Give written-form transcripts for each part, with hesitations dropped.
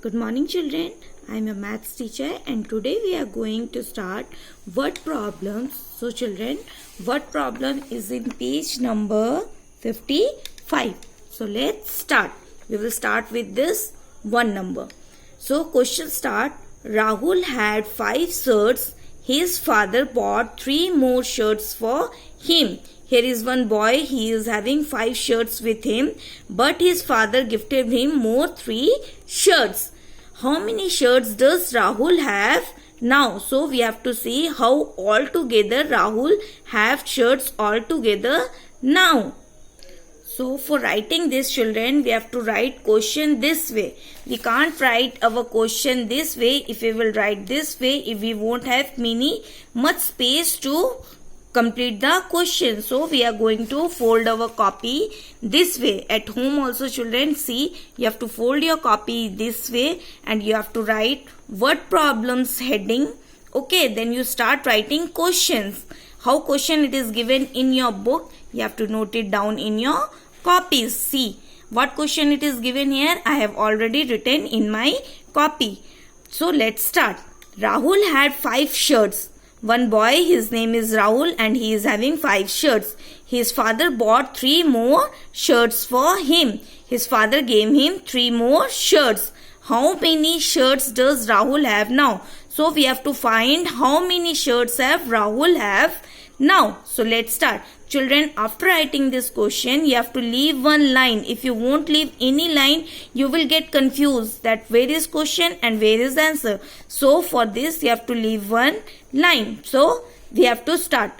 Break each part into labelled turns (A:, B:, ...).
A: Good morning children. I am a maths teacher and today we are going to start word problems. So children, word problem is in page number 55. So let's start. We will start with this one number. So question start. Rahul had 5 shirts. His father bought 3 more shirts for him. Here is one boy, he is having 5 shirts with him, but his father gifted him more 3 shirts. How many shirts does Rahul have now? So we have to see how altogether Rahul have shirts altogether now. So for writing this children, we have to write question this way. We can't write our question this way. If we will write this way, if we won't have much space to complete the question. So we are going to fold our copy this way. At home also children, see, you have to fold your copy this way and you have to write word problems heading. Okay, then you start writing questions. How question it is given in your book, you have to note it down in your copies. See what question it is given here, I have already written in my copy. So let's start. Rahul had 5 shirts. One boy, his name is Rahul and he is having 5 shirts. His father bought 3 more shirts for him. His father gave him 3 more shirts. How many shirts does Rahul have now? So we have to find how many shirts have Rahul have now. So let's start. Children, after writing this question, you have to leave one line. If you won't leave any line, you will get confused that where is question and where is the answer. So for this, you have to leave one line. So we have to start.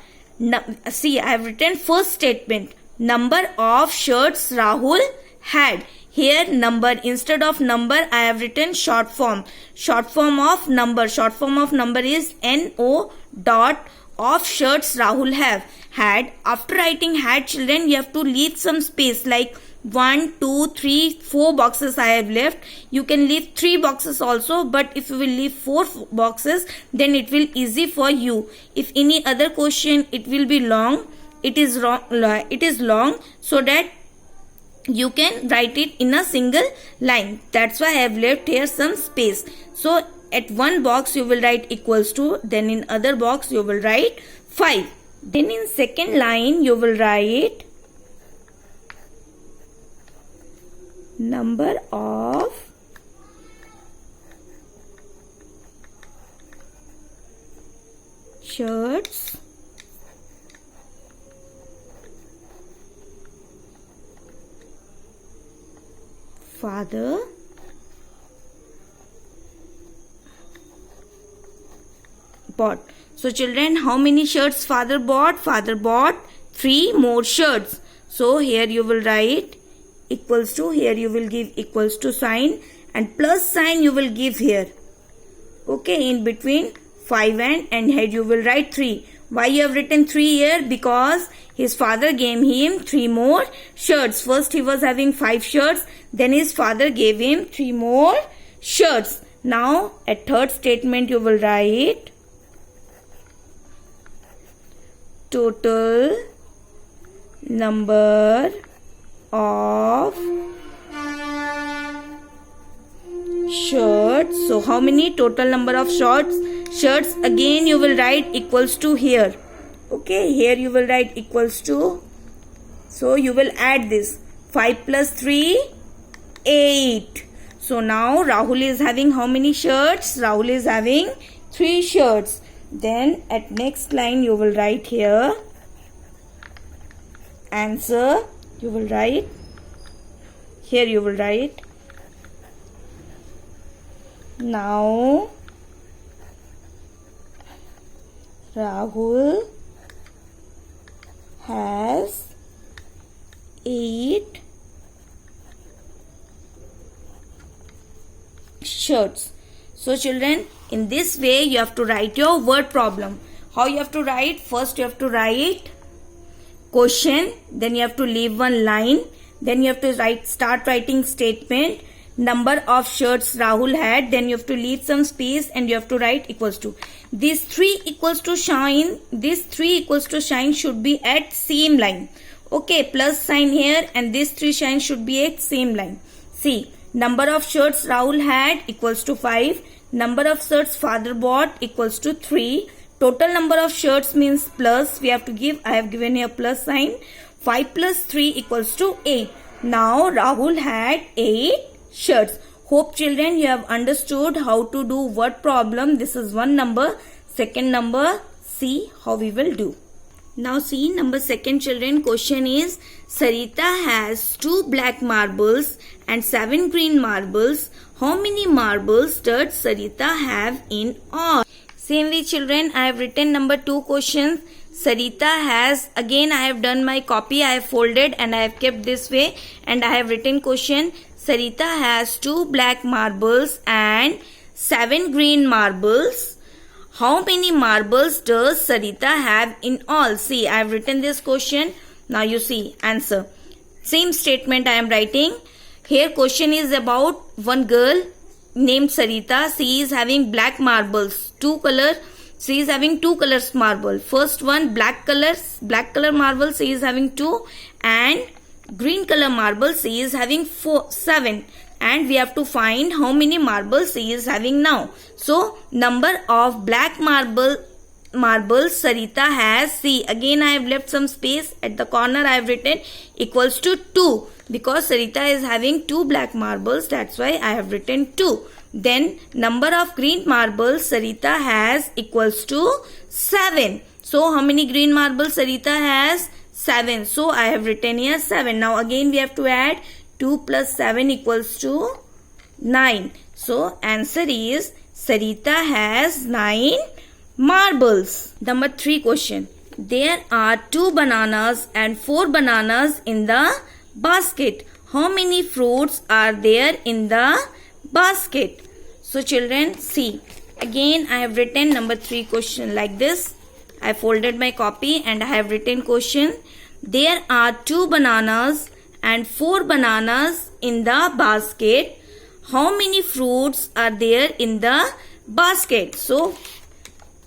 A: See, I have written first statement. Number of shirts Rahul had. Here number, instead of number I have written short form. Short form of number. Short form of number is NO dot of shirts Rahul have had. After writing had children, you have to leave some space like 1, 2, 3, 4 boxes I have left. You can leave 3 boxes also, but if you will leave 4 boxes, then it will easy for you. If any other question, it will be long. It is long, so that you can write it in a single line. That's why I have left here some space. So at one box you will write equals to, then in other box you will write 5. Then in second line you will write number of shirts father bought. So children, how many shirts father bought? Father bought 3 more shirts. So here you will write equals to, here you will give equals to sign and plus sign you will give here. Okay, in between 5 and head you will write 3. Why you have written 3 here? Because his father gave him 3 more shirts. First he was having 5 shirts, then his father gave him 3 more shirts. Now at third statement you will write total number of shirts. So how many total number of shirts? Again you will write equals to here. Okay, here you will write equals to. So you will add this 5 plus 3, 8. So now Rahul is having how many shirts? Rahul is having 3 shirts. Then at next line you will write here answer. You will write here, you will write now Rahul has 8 shirts. So children, in this way you have to write your word problem. How you have to write? First you have to write question, then you have to leave one line, then you have to start writing statement, number of shirts Rahul had, then you have to leave some space and you have to write equals to. These 3 equals to sign should be at same line. Okay, plus sign here and this 3 sign should be at same line. See, Number of shirts Rahul had equals to 5. Number of shirts father bought equals to 3. Total number of shirts means plus. We have to give, I have given here plus sign. 5 plus 3 equals to 8. Now Rahul had 8 shirts. Hope children you have understood how to do word problem. This is one number. Second number, see how we will do. Now see number second children, question is Sarita has 2 black marbles and 7 green marbles. How many marbles does Sarita have in all? Same way children, I have written number 2 questions. Sarita has, again I have done my copy, I have folded and I have kept this way and I have written question. Sarita has 2 black marbles and 7 green marbles. How many marbles does Sarita have in all? See, I have written this question. Now you see, answer. Same statement I am writing. Here question is about one girl named Sarita. She is having black marbles, 2 color. She is having 2 colors marble. First one black color marble she is having 2 and green color marble she is having 7. And we have to find how many marbles she is having now. So number of black marbles Sarita has, see again I have left some space at the corner, I have written equals to 2 because Sarita is having 2 black marbles, that's why I have written 2. Then number of green marbles Sarita has equals to 7. So how many green marbles Sarita has? 7. So I have written here 7. Now again we have to add 2 plus 7 equals to 9. So answer is Sarita has 9 marbles. Number 3 question. There are 2 bananas and 4 bananas in the basket. How many fruits are there in the basket? So children, see. Again I have written number 3 question like this. I folded my copy and I have written question. There are 2 bananas and 4 bananas in the basket. How many fruits are there in the basket? So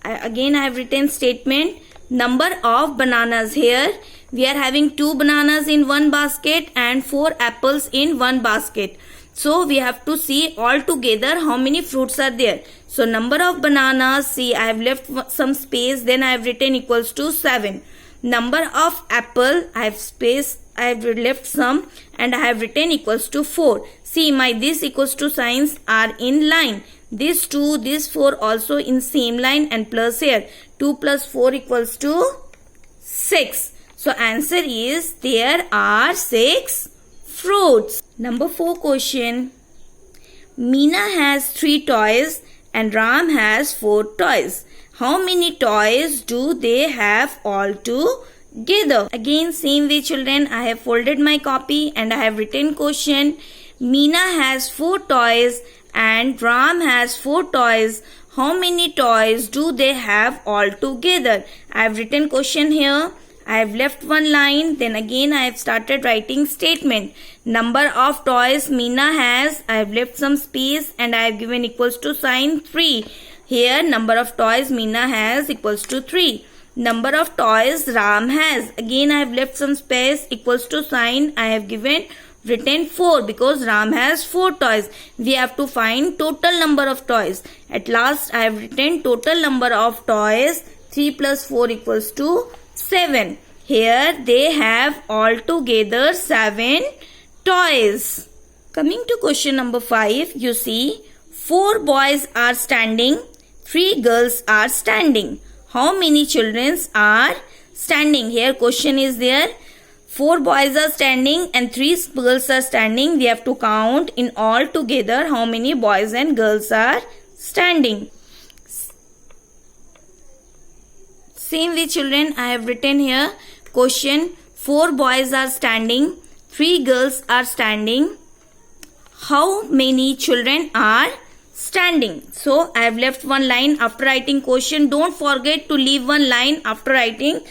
A: again I have written statement. Number of bananas. Here we are having 2 bananas in one basket and 4 apples in one basket. So we have to see all together how many fruits are there. So number of bananas, see I have left some space, then I have written equals to 7. Number of apple, I have left some and I have written equals to 4. See my this equals to signs are in line. This 2, this 4 also in same line and plus here. 2 plus 4 equals to 6. So answer is there are 6 fruits. Number 4 question. Meena has 3 toys and Ram has 4 toys. How many toys do they have all together? Again same way children, I have folded my copy and I have written question. Meena has 4 toys and Ram has 4 toys. How many toys do they have all together? I have written question here. I have left one line, then again I have started writing statement. Number of toys Meena has, I have left some space and I have given equals to sign 3. Here number of toys Meena has equals to 3. Number of toys Ram has, again I have left some space equals to sign, I have written 4 because Ram has 4 toys. We have to find total number of toys. At last I have written total number of toys. 3 plus 4 equals to 7. Here they have altogether 7 toys. Coming to question number 5, you see 4 boys are standing, 3 girls are standing. How many children are standing? Here question is there. 4 boys are standing and 3 girls are standing. We have to count in all together how many boys and girls are standing. Same way children, I have written here question. 4 boys are standing, 3 girls are standing. How many children are standing? So I have left one line after writing question. Don't forget to leave one line after writing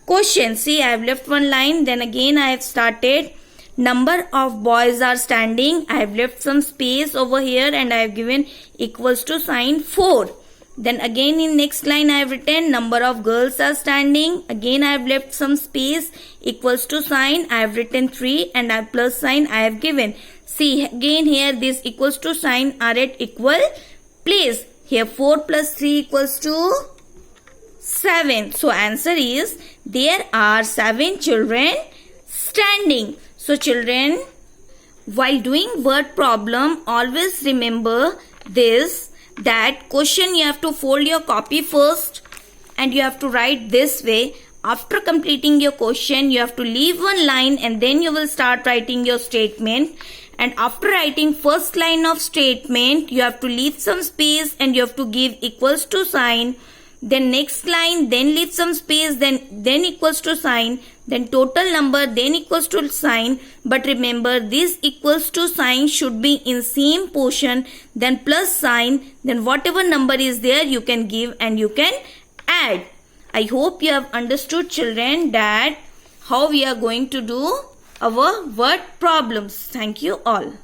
A: question. See, I have left one line, then again I have started. Number of boys are standing. I have left some space over here and I have given equals to sign 4. Then again in next line I have written number of girls are standing. Again I have left some space equals to sign. I have written 3 and I have plus sign I have given. See again here this equals to sign are at equal place. Here 4 plus 3 equals to 7. So answer is there are 7 children standing. So children, while doing word problem, always remember this, that question you have to fold your copy first and you have to write this way. After completing your question, you have to leave one line and then you will start writing your statement. And after writing first line of statement, you have to leave some space and you have to give equals to sign. Then next line, then leave some space, then equals to sign, then total number, then equals to sign. But remember, this equals to sign should be in same portion, then plus sign, then whatever number is there you can give and you can add. I hope you have understood, children, that how we are going to do our word problems. Thank you all.